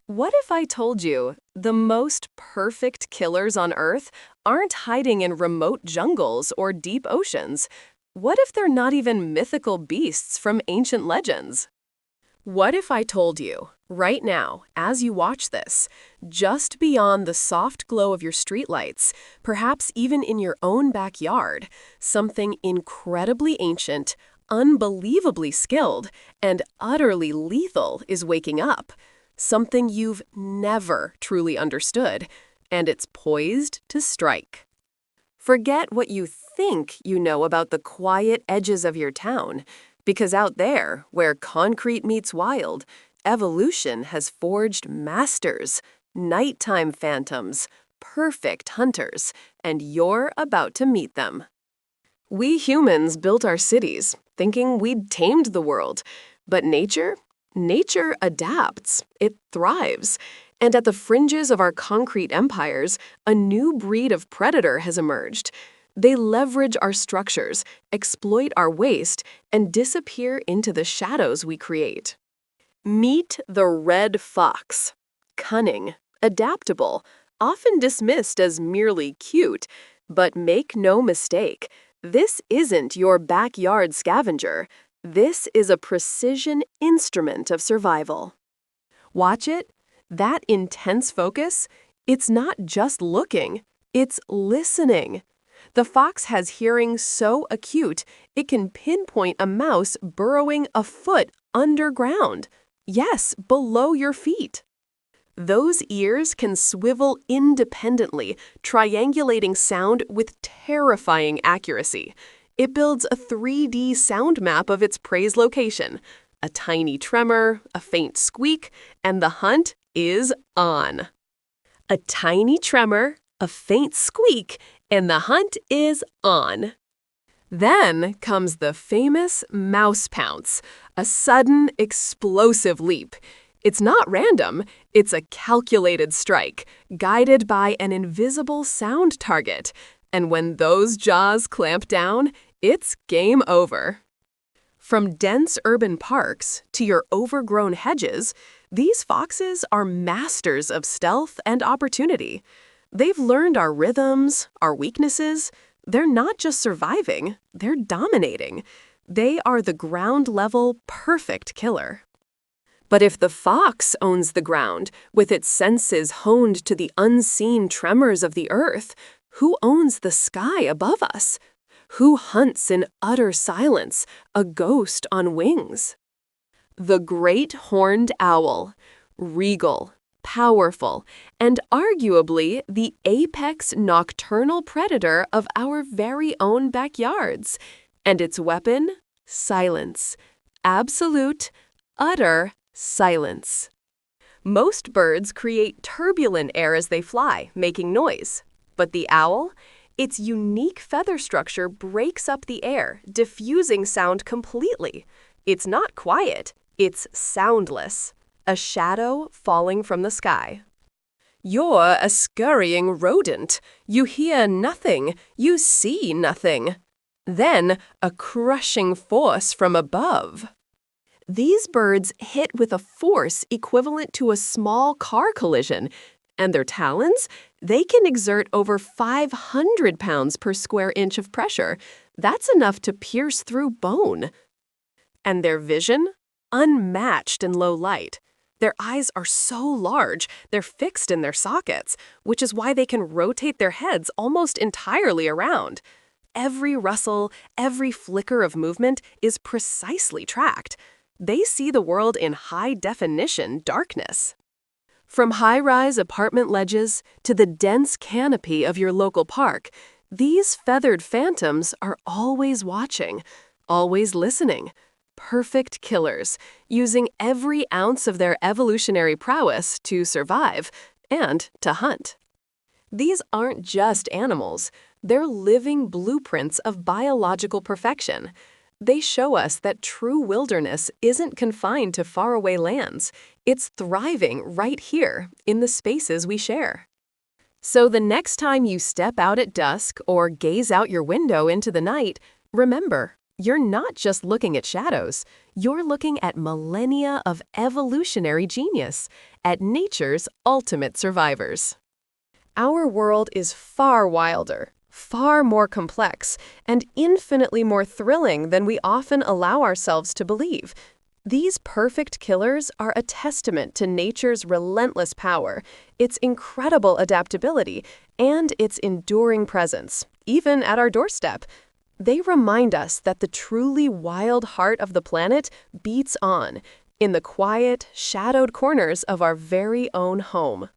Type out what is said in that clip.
What if I told you the most perfect killers on Earth aren't hiding in remote jungles or deep oceans? What if they're not even mythical beasts from ancient legends? What if I told you, right now, as you watch this, just beyond the soft glow of your streetlights, perhaps even in your own backyard, something incredibly ancient, unbelievably skilled, and utterly lethal is waking up? Something you've never truly understood, and it's poised to strike. Forget what you think you know about the quiet edges of your town, because out there, where concrete meets wild, evolution has forged masters, nighttime phantoms, perfect hunters, and you're about to meet them. We humans built our cities, thinking we'd tamed the world, but nature adapts, it thrives, and at the fringes of our concrete empires, a new breed of predator has emerged. They leverage our structures, exploit our waste, and disappear into the shadows we create. Meet the red fox. Cunning, adaptable, often dismissed as merely cute, but make no mistake, this isn't your backyard scavenger. This is a precision instrument of survival. Watch it. That intense focus, it's not just looking, it's listening. The fox has hearing so acute, it can pinpoint a mouse burrowing a foot underground. Yes, below your feet. Those ears can swivel independently, triangulating sound with terrifying accuracy. It builds a 3D sound map of its prey's location. A tiny tremor, a faint squeak, and the hunt is on. A tiny tremor, a faint squeak, and the hunt is on. Then comes the famous mouse pounce, a sudden, explosive leap. It's not random, it's a calculated strike, guided by an invisible sound target. And when those jaws clamp down, it's game over. From dense urban parks to your overgrown hedges, these foxes are masters of stealth and opportunity. They've learned our rhythms, our weaknesses. They're not just surviving, they're dominating. They are the ground-level, perfect killer. But if the fox owns the ground, with its senses honed to the unseen tremors of the earth, who owns the sky above us? Who hunts in utter silence, a ghost on wings? The great horned owl, regal, powerful, and arguably the apex nocturnal predator of our very own backyards. And its weapon? Silence. Absolute, utter silence. Most birds create turbulent air as they fly, making noise. But the owl? Its unique feather structure breaks up the air, diffusing sound completely. It's not quiet, it's soundless. A shadow falling from the sky. You're a scurrying rodent. You hear nothing, you see nothing. Then a crushing force from above. These birds hit with a force equivalent to a small car collision, and their talons? They can exert over 500 pounds per square inch of pressure. That's enough to pierce through bone. And their vision? Unmatched in low light. Their eyes are so large, they're fixed in their sockets, which is why they can rotate their heads almost entirely around. Every rustle, every flicker of movement is precisely tracked. They see the world in high-definition darkness. From high-rise apartment ledges to the dense canopy of your local park, these feathered phantoms are always watching, always listening. Perfect killers, using every ounce of their evolutionary prowess to survive and to hunt. These aren't just animals, they're living blueprints of biological perfection. They show us that true wilderness isn't confined to faraway lands. It's thriving right here in the spaces we share. So the next time you step out at dusk or gaze out your window into the night, remember, You're not just looking at shadows, you're looking at millennia of evolutionary genius, at nature's ultimate survivors. Our world is far wilder, far more complex, and infinitely more thrilling than we often allow ourselves to believe. These perfect killers are a testament to nature's relentless power, its incredible adaptability, and its enduring presence, even at our doorstep. They remind us that the truly wild heart of the planet beats on, in the quiet, shadowed corners of our very own home.